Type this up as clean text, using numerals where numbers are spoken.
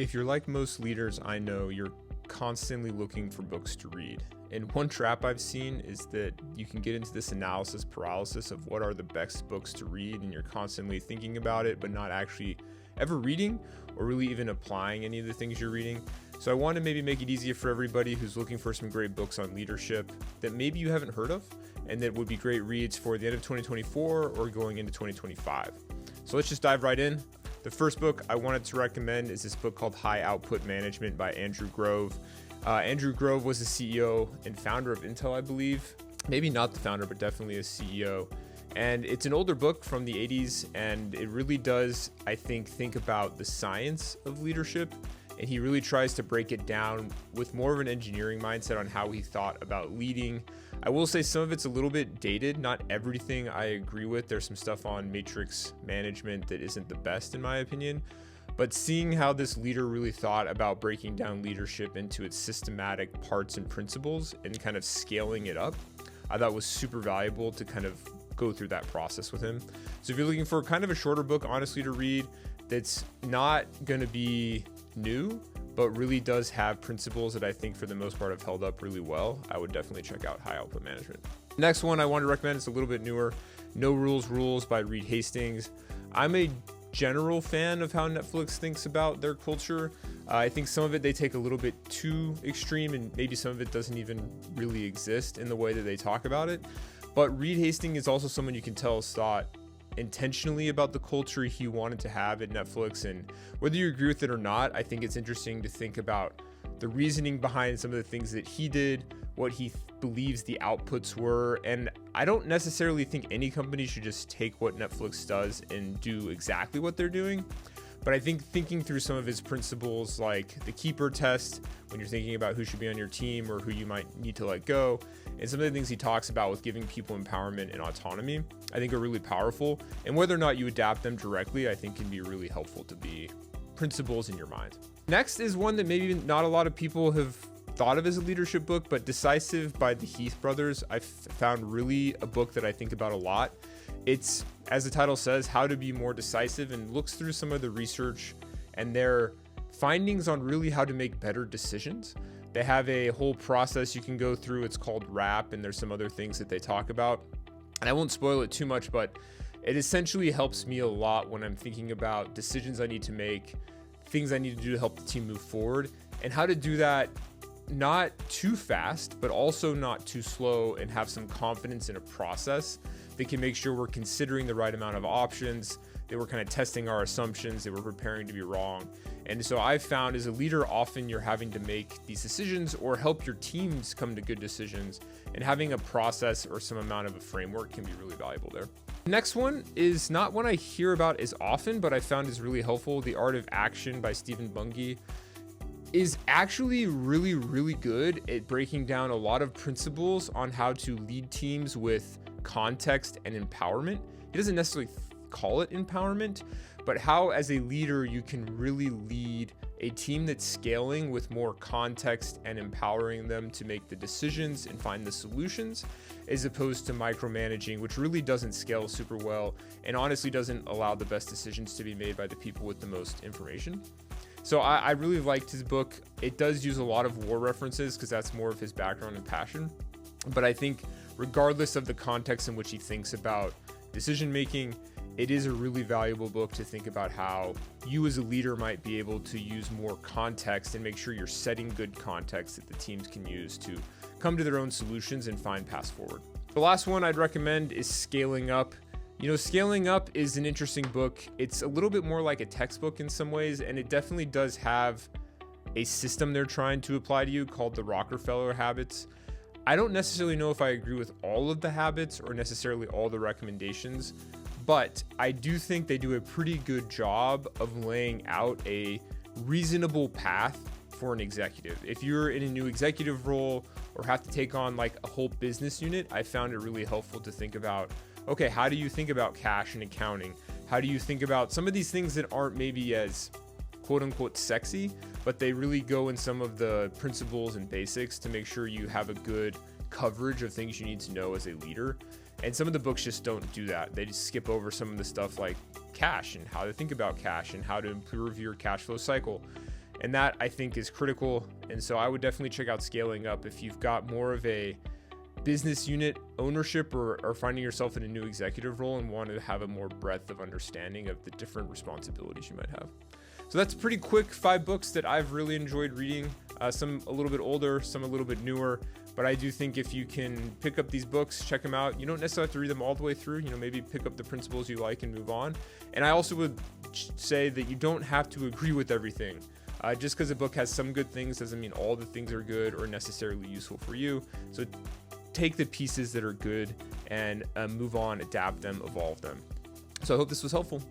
If you're like most leaders I know, you're constantly looking for books to read. And one trap I've seen is that you can get into this analysis paralysis of what are the best books to read, and you're constantly thinking about it, but not actually ever reading or really even applying any of the things you're reading. So I want to maybe make it easier for everybody who's looking for some great books on leadership that maybe you haven't heard of and that would be great reads for the end of 2024 or going into 2025. So let's just dive right in. The first book I wanted to recommend is this book called High Output Management by Andrew Grove. Andrew Grove was the CEO and founder of Intel, I believe. Maybe not the founder, but definitely a CEO. And it's an older book from the 80s, and it really does, I think about the science of leadership. And he really tries to break it down with more of an engineering mindset on how he thought about leading. I will say some of it's a little bit dated. Not everything I agree with. There's some stuff on matrix management that isn't the best in my opinion. But seeing how this leader really thought about breaking down leadership into its systematic parts and principles and kind of scaling it up, I thought was super valuable to kind of go through that process with him. So if you're looking for kind of a shorter book, honestly, to read, that's not going to be new, but really does have principles that I think for the most part have held up really well, I would definitely check out High Output Management. Next one I want to recommend is a little bit newer, No Rules Rules by Reed Hastings. I'm a general fan of how Netflix thinks about their culture. I think some of it they take a little bit too extreme, and maybe some of it doesn't even really exist in the way that they talk about it. But Reed Hastings is also someone you can tell has thought intentionally about the culture he wanted to have at Netflix, and whether you agree with it or not, I think it's interesting to think about the reasoning behind some of the things that he did, what he believes the outputs were. And I don't necessarily think any company should just take what Netflix does and do exactly what they're doing. But I think thinking through some of his principles, like the keeper test, when you're thinking about who should be on your team or who you might need to let go, and some of the things he talks about with giving people empowerment and autonomy, I think are really powerful. And whether or not you adapt them directly, I think can be really helpful to be principles in your mind. Next is one that maybe not a lot of people have thought of as a leadership book, but Decisive by the Heath brothers. I've found really a book that I think about a lot. It's, as the title says, how to be more decisive, and looks through some of the research and their findings on really how to make better decisions. They have a whole process you can go through. It's called RAP, and there's some other things that they talk about. And I won't spoil it too much, but it essentially helps me a lot when I'm thinking about decisions I need to make, things I need to do to help the team move forward, and how to do that not too fast, but also not too slow, and have some confidence in a process that can make sure we're considering the right amount of options, that we're kind of testing our assumptions, that we're preparing to be wrong. And so I've found as a leader, often you're having to make these decisions or help your teams come to good decisions, and having a process or some amount of a framework can be really valuable there. Next one is not one I hear about as often, but I found is really helpful. The Art of Action by Stephen Bungay is actually really good at breaking down a lot of principles on how to lead teams with context and empowerment. He doesn't necessarily call it empowerment, but how as a leader you can really lead a team that's scaling with more context and empowering them to make the decisions and find the solutions, as opposed to micromanaging, which really doesn't scale super well and honestly doesn't allow the best decisions to be made by the people with the most information. So I really liked his book. It does use a lot of war references because that's more of his background and passion. But I think regardless of the context in which he thinks about decision making, it is a really valuable book to think about how you as a leader might be able to use more context and make sure you're setting good context that the teams can use to come to their own solutions and find paths forward. The last one I'd recommend is Scaling Up. Scaling Up is an interesting book. It's a little bit more like a textbook in some ways, and it definitely does have a system they're trying to apply to you called the Rockefeller habits. I don't necessarily know if I agree with all of the habits or necessarily all the recommendations, but I do think they do a pretty good job of laying out a reasonable path for an executive. If you're in a new executive role or have to take on like a whole business unit, I found it really helpful to think about, okay, how do you think about cash and accounting? How do you think about some of these things that aren't maybe as quote unquote sexy, but they really go in some of the principles and basics to make sure you have a good coverage of things you need to know as a leader. And some of the books just don't do that. They just skip over some of the stuff like cash and how to think about cash and how to improve your cash flow cycle. And that, I think, is critical. And so I would definitely check out Scaling Up if you've got more of a business unit ownership or finding yourself in a new executive role and want to have a more breadth of understanding of the different responsibilities you might have. So that's a pretty quick 5 books that I've really enjoyed reading. Some a little bit older, some a little bit newer, but I do think if you can pick up these books, check them out. You don't necessarily have to read them all the way through, maybe pick up the principles you like and move on. And I also would say that you don't have to agree with everything. Just because a book has some good things doesn't mean all the things are good or necessarily useful for you. So take the pieces that are good and move on, adapt them, evolve them. So I hope this was helpful.